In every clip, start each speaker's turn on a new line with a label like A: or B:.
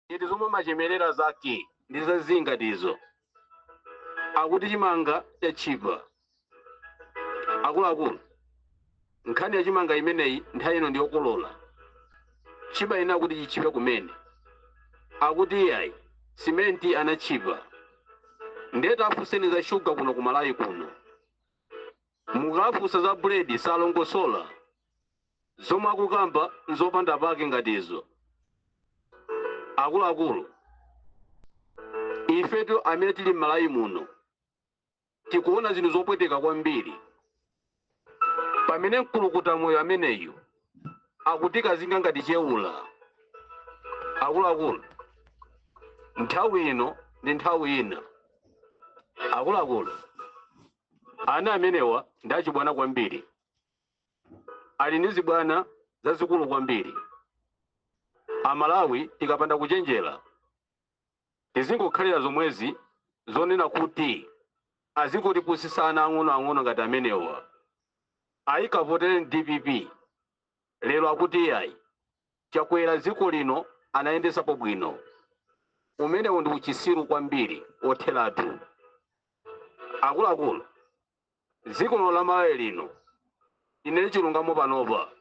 A: iti zomwe machemerera zake ndi zazinga ndizo akuti chimanga chachipa. Akuluakulu, nkhani ya chimanga imeneyi nthawi ino ndiyokolola chiba ina kuti chichipe kumene akuti iyayi simenti anachipa ndeta afuseni za shuga kuno kumalayi kuno mukafusa za buledi salongosola zomwe akukamba nzopanda pake ngatizo. Akuluakulu, ifetu amene tili m'malayi muno tikuona zinthu zopweteka kwambiri pamene mkulukuta moyo ameneyu akutika zinga ngati cheula. Akuluakulu, nthawi ino ndi nthawi ina. Akuluakulu, ana amenewa ndi achibwana kwambiri, ali ndi zibwana zazikulu kwambiri. Amalawi tikapanda kuchenjera tizingokhalira zomwezi zonena kuti azikutipusisa ana ang'onoang'ono ngati amenewa ayikavotere DPP lero akuti iyayi chakwera dziko lino anayendesapo bwino. Umenewu ndi uchisiru kwambiri otheratu. Akuluakulu, dziko lino la Malawi lino ine chilungamo panopa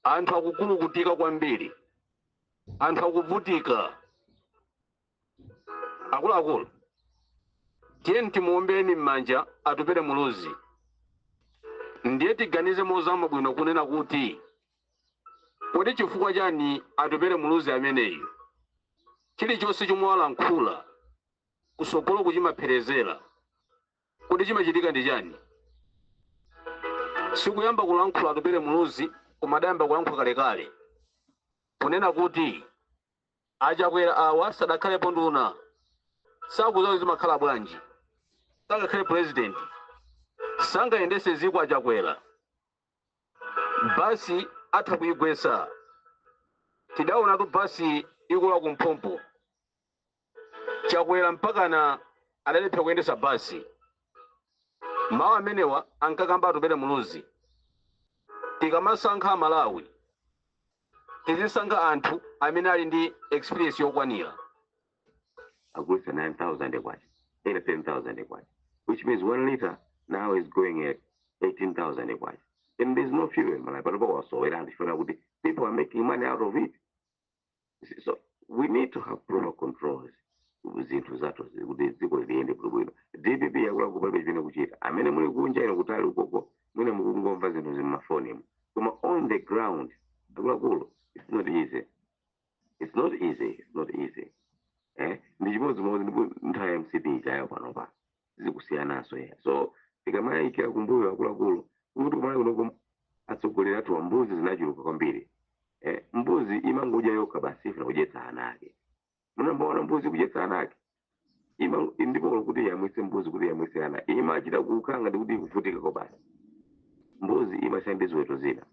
A: anthu akukulukutika kwambiri, anthu akuvutika. Akuluakulu, tiyeni timuombeni m'manja atupere muluzi ndiye tiganize mozama bwino kunena kuti kodi chifukwa chani atupere muluzi ameneyu. Chilichonse chomwe walankhula kusogolo kuchimapherezera kodi chimachitika ndi chani? Sikuyamba kulankhula atupere muluzi koma adayamba kulankhula kalekale kunena kuti achakwera awa sadakhalepo nduna sakuzawo zimakhala bwanji, sangakhale president sangayendese ziko achakwera basi atha kuyigwesa. Tidaonatu basi ikula kumphompo chakwera mpakana adalepha kuyendesa basi. Mawu amenewa ankakamba atupere muluzi. Tikamasankha Malawi tizisankha anthu amene ali ndi experience yokwanira.
B: Agulisa 9,000 kwacha, 10,000 kwacha, which means 1 liter now is going at 18,000 kwacha. And there's no fuel in Malawi, but people are making money out of it. So we need to have proper controls. Zinthu zato ziko ziende bwino. DPP yakula kupalebe chimene kuchita. Amene muli kunja ino kutali ukoko, mwina mukungomva zinthu zimafoni. Koma on the ground, akuluakulu, it's not easy. It's not easy. It's not easy. Ndi chimodzi nthawi ya MCP chayo panopa zikusiyanaso ya. So tikamayikira kumbuyo akuluakulu kuti kumalawi kunoko atsogolera atu mbuzi zinachuluka kwambiri. Mbuzi imangoja yokha basi ifuna kudyetsa ana ake. Munambaona mbuzi kudyetsa ana ake ndipo kuti yamwise mbuzi kuti yamwise ana imachita kukhanga ndi kuti kuvutika ko basi. Mbuzi imashandizwa ziweto zina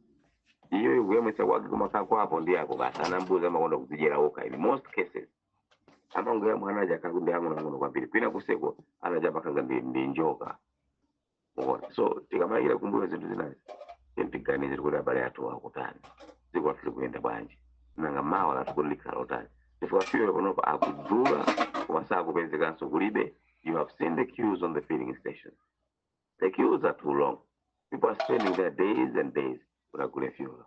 B: iyo kuyamwisa kwake kumakako apo ndi ako basi ana mbuzi amakonda kuzidyera okha. In most cases amangoya mwana aja akakundi ang'ono kwambiri kwina kuseko anaja pakanga ndi njoka. So tikamayikira kumbuyo zinthu zinazi tiganize kuti abale athu akutani dziko lathu likuyenda bwanji nanga mawa lathu likhala otani. If I feel panopa akudula kumasakupenzekanso kulibe. You have seen the queues on the filling station. The queues are too long. People are spending their days and days without fuel.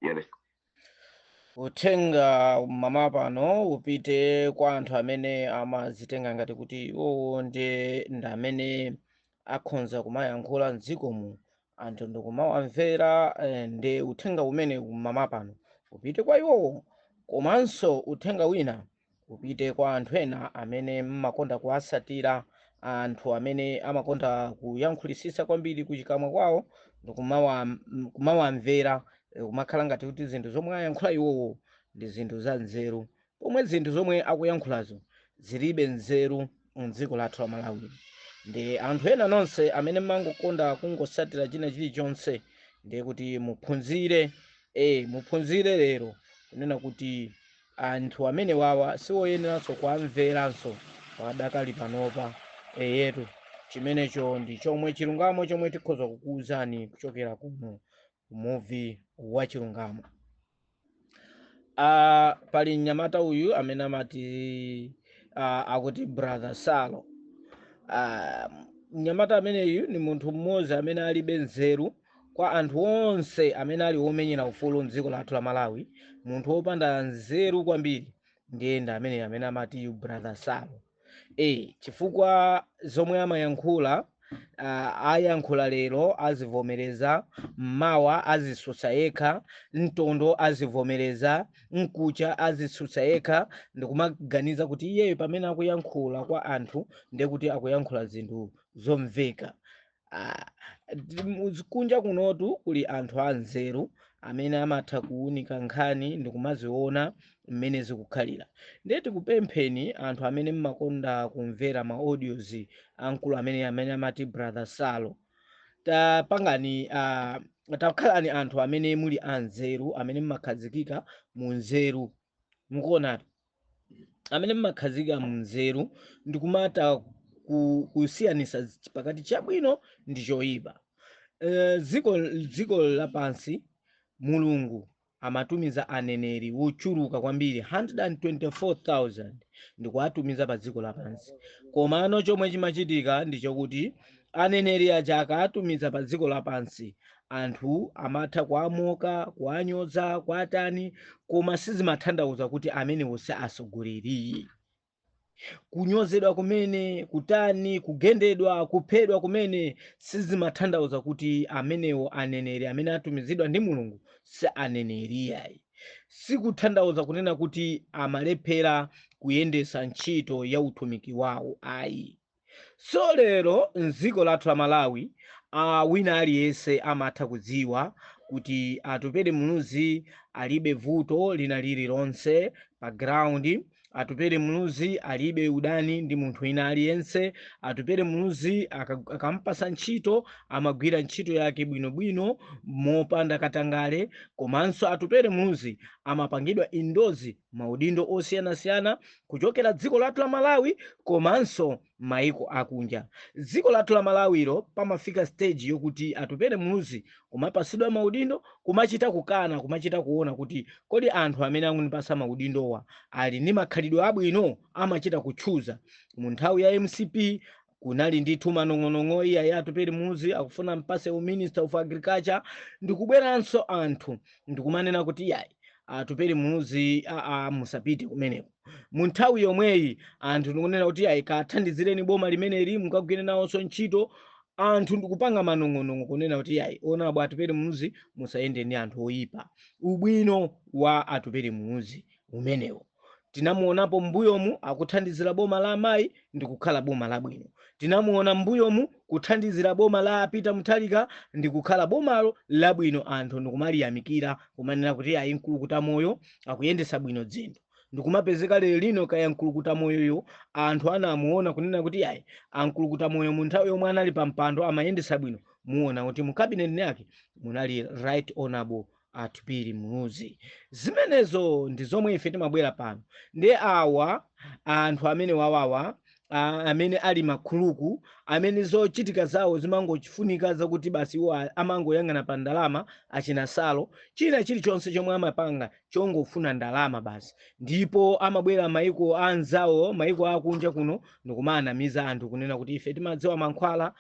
B: You understand?
C: Uthenga mama pano upite kwa anthu amene amazitenga ngati kuti iwowo ndi amene akhonza kumayankhula mdzikomu anthu ndikumawamvera. Ndi uthenga umene mama pano upite kwa iwowo, komanso uthenga wina upite kwa anthu ena amene mmakonda kuwasatira, anthu amene amakonda kuyankhulisisa kwambiri kuchikamwa kwawo ndikumawamvera kumakhala ngati kuti zinthu zomwe ayankhula iwowo ndi zinthu za nzeru, pomwe zinthu zomwe akuyankhulazo zilibe nzeru mdziko lathu la Malawi. Ndi anthu ena nonse amene mmangokonda kungosatira china chilichonse ndiye kuti muphunzire lero kunena kuti anthu amene wawa siwoyeneranso kuamveranso padakali panopa. Yetu chimenecho ndi chomwe chilungamo chomwe tikhoza kukuwuzani kuchokera kuno movie wa chilungamo. pali mnyamata uyu amene amati akuti brother Salo. Mnyamata ameneyu ni munthu mmodzi amene alibe nzeru kwa anthu onse amene ali omenyera ufulu mdziko lathu la Malawi. Munthu wopanda nzeru kwambiri ndiye amene amati brother Salo. Chifukwa zomwe amayankhula ayankhula lero azivomereza, mmawa azisutsa yekha, mtondo azivomereza, mkucha azisutsa yekha, ndikumaganiza kuti iyeyo pamene akuyankhula kwa anthu ndiye kuti akuyankhula zinthu zomveka. Kunja kunotu kuli anthu anzeru amene amatha kuwunika nkhani ndikumaziona mmene zikukhalira. Ndiye tikupempheni anthu amene mmakonda kumvera ma audios ankulu amene amati brother Salo, tapangani takhalani anthu amene muli anzeru, amene mmakhazikika mu nzeru. Mukuonatu amene mmakhazika mu nzeru ndikumata kusiyanisa pakati chabwino ndi choyipa. Dziko lapansi Mulungu amatumiza aneneri wochuluka kwambiri 124,000 ndikuatumiza pa dziko lapansi. Komano chomwe chimachitika ndichokuti aneneri aja akatumiza pa dziko lapansi anthu amatha kuamoka, kuanyoza, kuatani, koma sizimatanthauza kuti amenewo si atsogoleri. Kunyozedwa kumene, kutani, kugendedwa, kuphedwa kumene sizimatanthauza kuti amenewo aneneri amene atumizidwa ndi Mulungu si aneneri ayi. Sikutanthauza kunena kuti amalephera kuyendesa ntchito ya utumiki wawo ayi. So lero mdziko lathu la Malawi wina aliyense amatha kudziwa kuti Atupele Munuzi alibe vuto lina lililonse pa ground. Atupele Munuzi alibe udani ndi munthu wina aliyense. Atupele Munuzi akampasa ntchito amagwira ntchito yake bwinobwino mopanda katangale. Komanso Atupele Munuzi amapangidwa indozi maudindo osiyanasiyana kuchokera dziko lathu la Malawi komanso maiko akunja. Dziko lathu la Malawiro pamafika stage yokuti Atupele Munuzi kumapasidwa maudindo kumachita kukana, kumachita kuona kuti kodi anthu amene akunipasa maudindowa ali ndi makhalidwe abwino, amachita kuchuza. Mu nthawi ya MCP kunali ndithu manong'onong'o ya Atupele Munuzi akufuna mpase Minister of Agriculture. Ndikubweranso anthu ndikumanena kuti yayi Atupele Munuzi musapite kumeneko. Mu nthawi yomweyi anthu ndikunena kuti yayi kathandizireni boma limeneli mukagwire nawonso ntchito. Anthu ndikupanga manong'onong'o kunena kuti yayi ona bwa Atupele Munuzi musayende ni anthu oyipa. Ubwino wa Atupele Munuzi umenewo tinamuonapo mbuyomu akuthandizira boma la amayi ndikukhala boma labwino. Tinamuona mbuyomu kuthandizira boma la Peter Mutharika ndikukhala bomalo labwino. Anthu ndikumaliyamikira kumanena kuti yayi mkulukuta moyo akuyendesa bwino dzinthu. Ndikumapezeka lero lino kaya mkulukuta moyoyo anthu anamuona kunena kuti yayi ankulukuta moyo mu nthawi yomwe anali pa mpando amayendesa bwino. Muona kuti mu cabinet yake munali Right Honorable Atupele Munuzi. Zimenezo ndi zomwe ife timabwera pano. Ndiye awa anthu amene wawawa amene ali makhuluku amene zochitika zawo zimangochifunika zakuti basi iwo amangoyang'ana pa ndalama achina Salo. China chilichonse chomwe amapanga chongofuna ndalama basi, ndipo amabwera maiko anzawo, maiko akunja kuno ndikumanamiza anthu kunena kuti ife timadziwa mankhwala,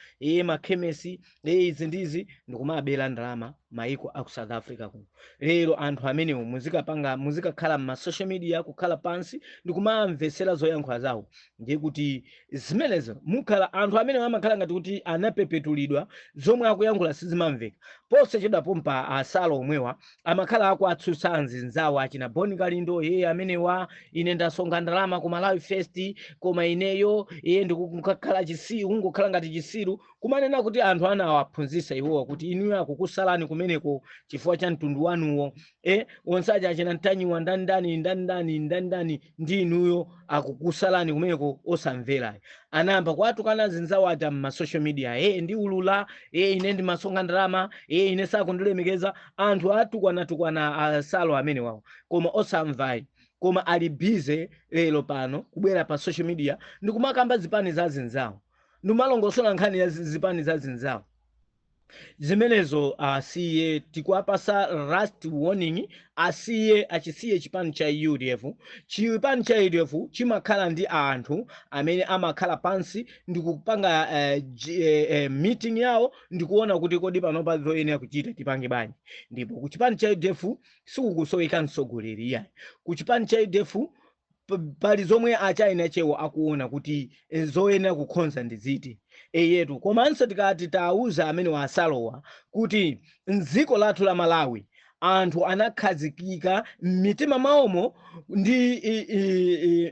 C: makhemesi, izi ndizi, ndikumabera ndalama maiko aku South Africa kuno. Lero anthu amenewo muzikakhala ma social media kukhala pansi ndikumamvesera zoyankhula zawo. Ndiye kuti zimenezo mukhala anthu amene amakhala ngati kuti anapepetulidwa, zomwe akuyankhula sizimamveka. Pose chidapompa Salo omwewa amakhala akuatsutsa anzinzawo achina Boni Kalindo, amenewa ine ndasonga ndalama ku Malawi First koma ineyo ndikukhala chisiru, ungokhala ngati chisiru, kumanena kuti anthu anawaphunzitsa iwowa kuti inuyo akukusalani kumeneko chifukwa cha mtundu wanuwo. Onsaja achina Ntanyiwa ndani ndi inuyo akukusalani kumeneko osamvera. Anamba kwatukana anzinzawo aja ma social media, ndi ulula, ine ndi masonga ndalama, ine sakundilemekeza. Anthu atukwana Salo amene wawo koma osamvayi, koma ali busy lero pano kubwera pa social media ndikumakamba zipani za anzinzawo, ndimalongosola nkhani ya zipani za anzinzawo. zimenezo asiye tikuwapasa last warning, asiye achisiye chipani cha UDF. Chipani cha UDF chimakhala ndi anthu amene amakhala pansi ndikupanga meeting yawo ndikuona kuti kodi panopa zoyenera kuchita tipange bwanji. Ndipo ku chipani cha UDF sikukusoweka mtsogoleri yayi. Ku chipani cha UDF pali zomwe achaina chewo akuona kuti zoyenera kukhonza ndiziti yetu. Komanso tikati tauza amene wasalowa kuti mdziko lathu la Malawi anthu anakhazikika m'mitima mwawomo ndi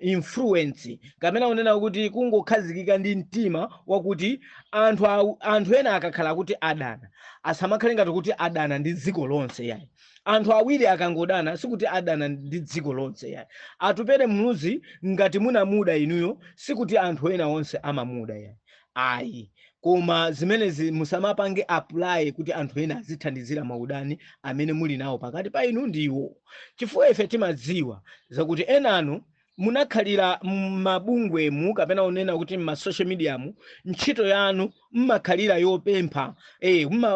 C: influence kamene unena kuti kungokhazikika ndi mtima wakuti anthu ena akakhala kuti adana asamakhale ngati kuti adana ndi dziko lonse yayi. Anthu awiri akangodana sikuti adana ndi dziko lonse yayi. Atupere mnuzi ngati munamuda inuyo sikuti anthu ena onse amamuda yayi. Ayi, koma zimenezi musamapange apply kuti anthu ena azithandizira maudani amene muli nawo pakati pa inu ndiwo. Chifukwa ife timadziwa zakuti enanu munakhalira mabungwemu kapena unena kuti social media mu ntchito yanu mmakhalira yopempha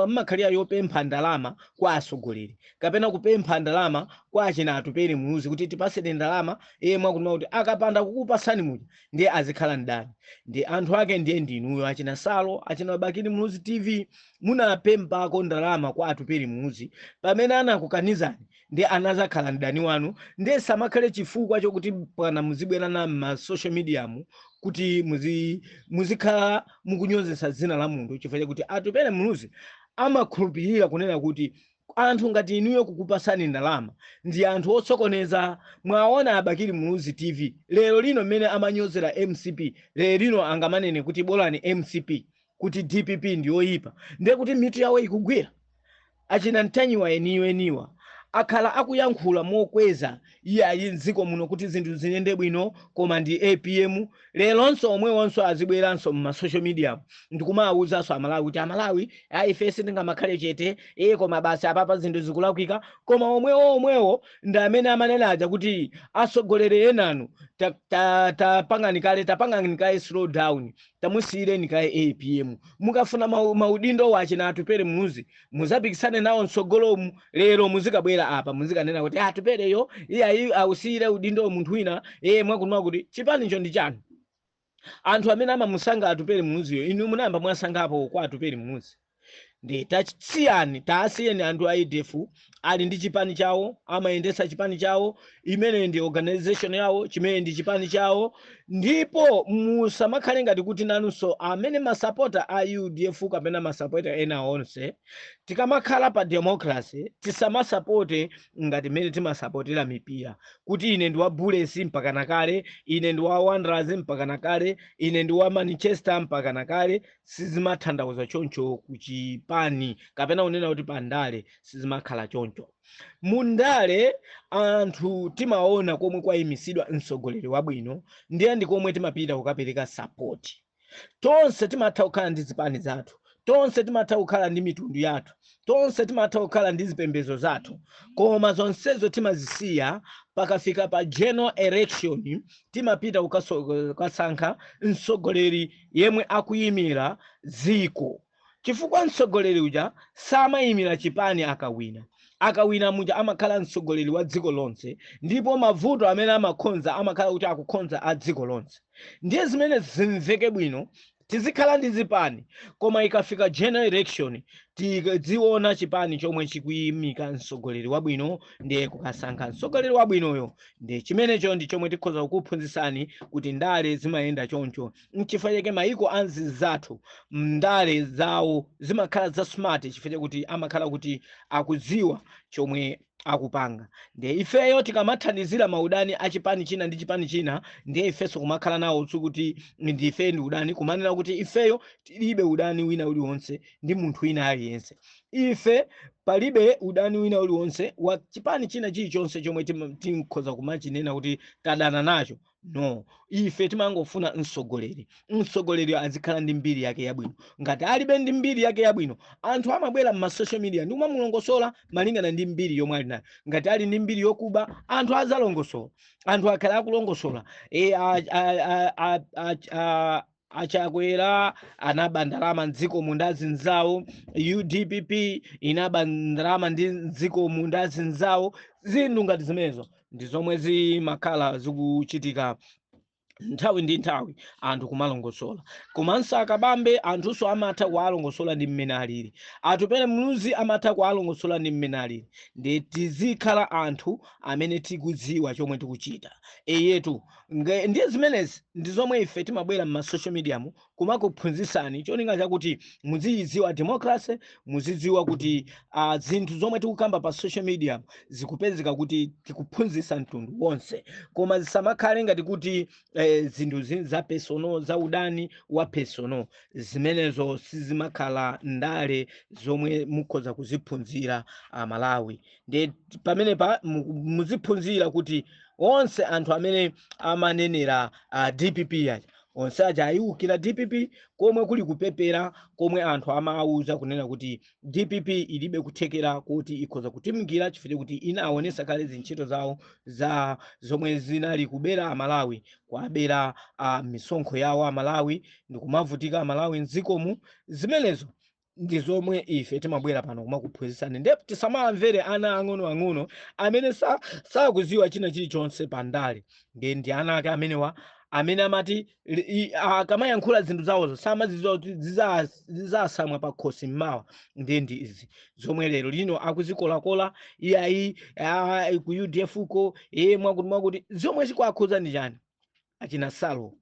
C: mmakhalira yopempha ndalama kwa atsogoleri kapena kupempha ndalama kwa achina atupere mnuzi kuti tipaseni ndalama mwakunena kuti akapanda kukupasani muja ndiye azikhala ndani. Ndi anthu ake ndiye ndinuyo achina Salo achina Bakili Mnuzi TV munapempako ndalama kwa atupere mnuzi pamene anakukanizani ndiye anazakhala ndani wanu. Ndiye samakhale chifukwa chokuti pana muzibwera na ma social media mu kuti muzikhala mukunyozesa dzina la munthu chifukwa kuti atupere mnuzi amakhulupirira kunena kuti anthu ngati inuyo kukupasani ndalama ndi anthu otsokoneza. Mwaona Bakili Mnuzi TV lero lino mmene amanyozera MCP, lero lino angamanene kuti bolani MCP kuti DPP ndiyoyipa ndiye kuti mitu yawo ikugwira. Achina Ntanyiwa eniwa akhala akuyankhula mokweza iyayi mdziko muno kuti zinthu ziyende bwino koma ndi APM. Leronso omwewonso azibweranso mu social media ndikumawuzanso Amalawi kuti Amalawi ife sindingamakhale chete koma basi apapa zinthu zikulakwika. Koma omwewo ndi amene amanena aja kuti atsogoleri enanu tapangani kale slow down tamusiyireni kaye APM. Mukafuna maudindo wachina atupere mnuzi muzapikisane nawo mtsogolomu. Lero muzikabwera apa muzikanena kuti atupereyo iyayi ausiyire udindo munthu wina mwakunena kuti chipanicho ndi chanu. Anthu amene amamusanga atupere mnuziyo inu munayamba mwasangapo kwa atupere mnuzi. Ndi tasiyeni anthu a UDF ali ndi chipani chawo amayendesa chipani chawo imene ndi organization yawo chimene ndi chipani chawo. Ndipo musamakhale ngati kuti nanunso amene masapota a UDF kapena masapota ena onse tikamakhala pa democracy tisamasapote ngati mmene timasapotera mipira kuti ine ndi wa Bullets mpaka nakale, ine ndi wa Wanderers mpaka nakale, ine ndi wa Manchester mpaka nakale. Sizimatanthauza choncho kuchipani kapena unena kuti pandale sizimakhala choncho. Mundale anthu timaona komwe kwayimisidwa mtsogoleri wabwino ndiye ndi komwe timapita kukapereka support. Tonse timatha kukhala ndi zipani zathu, tonse timatha kukhala ndi mitundu yathu, tonse timatha kukhala ndi zipembedzo zathu, koma zonsezo timazisiya pakafika pa general election timapita kukasankha mtsogoleri yemwe akuyimira dziko. Chifukwa mtsogoleri uja samayimira chipani akawina muja amakhala mtsogoleri wa dziko lonse ndipo mavuto amene amakhonza amakhala kuti akukhonza a dziko lonse. Ndiye zimene zimveke bwino tizikhala ndi zipani koma ikafika general election tiziona chipani chomwe chikuyimika mtsogoleri wabwino ndiye kukasankha mtsogoleri wabwinoyo. Ndi chimenecho ndi chomwe tikhoza kukuphunzitsani kuti ndale zimayenda choncho. N'chifukwa chake maiko anzathu ndale zawo zimakhala za smart chifukwa kuti amakhala kuti akudziwa chomwe akupanga. Ndiye ifeyo tikamathandizira maudani a chipani china ndi chipani china ndiye ifenso kumakhala nawo kuti ndife ndi udani kumanena kuti ifeyo tilibe udani wina uliwonse ndi munthu wina aliyense. Ife palibe udani wina uliwonse wa chipani china chilichonse chomwe tikhoza kumachinena kuti tadana nacho. No, ife timangofuna mtsogoleri azikhala ndi mbiri yake yabwino. Ngati alibe ndi mbiri yake yabwino anthu amabwera mu social media ndi kumamulongosola malingana ndi mbiri yomwe ali nayo. Ngati ali ndi mbiri yokuba anthu azalongosola, anthu akhala akulongosola achakwera anaba ndalama mdziko munda zinzawo, UDPP inaba ndalama ndi mdziko munda zinzawo. Zinthu ngati zimenezo ndi zomwe zimakhala zikuchitika nthawi ndi nthawi anthu kumalongosola. Komanso akabambe anthunso amatha kuwalongosola ndi mmene alili, atupere mluzi amatha kuwalongosola ndi mmene alili. Ndi tizikhala anthu amene tikudziwa chomwe tikuchita eyetu. Ndiye zimenezi ndi zomwe ife timabwera m'masocial mediamu kumakuphunzitsani cholinga chakuti muzidziwa democracy, muzidziwa kuti zinthu zomwe tikukamba pa social media zikupezeka kuti tikuphunzitsa mtundu wonse, koma zisamakhale ngati kuti zinthu za personal, za udani wa personal. Zimenezo sizimakhala ndale zomwe mukhoza kuziphunzira Malawi. Ndi pamenepa muziphunzira kuti onse anthu amene amanenera DPP aja onse aja ayiwukira DPP, komwe kuli kupepera komwe anthu amawuza kunena kuti DPP ilibe kuthekera kuti ikhoza kutimikira chifukwa kuti inaonesa kale zintchito zawo za zomwe zinali kubera Malawi, kwabera misonkho yawo Amalawi ndi kumavutika Amalawi mdzikomu. Zimenezo ndi zomwe ife timabwera pano kumakuphunzitsani. Ndipo tisamamvere ana ang'onoang'ono amene sakuziwa china chilichonse pandale. Ndi ana ake amenewa amene amati akamayankhula zinthu zawozo samazidziwa kuti zizasamwa pa khosi mmawa. Ndi izi zomwe lero lino akuzikolakola iyayi ku UDF uko mwakuti zomwe zikuakhuza ndi chani achina Salo.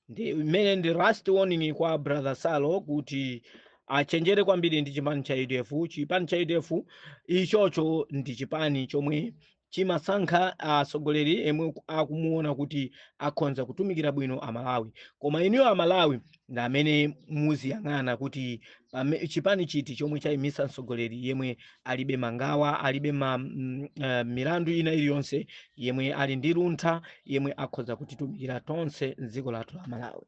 C: Ndi imene ndi last warning kwa brother Salo kuti achenjere kwambiri ndi chipani cha UDF. Chipani cha UDF ichocho ndi chipani chomwe chimasankha atsogoleri emwe akumuona kuti akhonza kutumikira bwino Amalawi, koma inuyo Amalawi ndi amene muziyang'ana kuti chipani chiti chomwe chayimisa mtsogoleri yemwe alibe mangawa, alibe milandu ina iliyonse, yemwe ali ndi luntha, yemwe akhonza kutitumikira tonse m'dziko lathu la Malawi.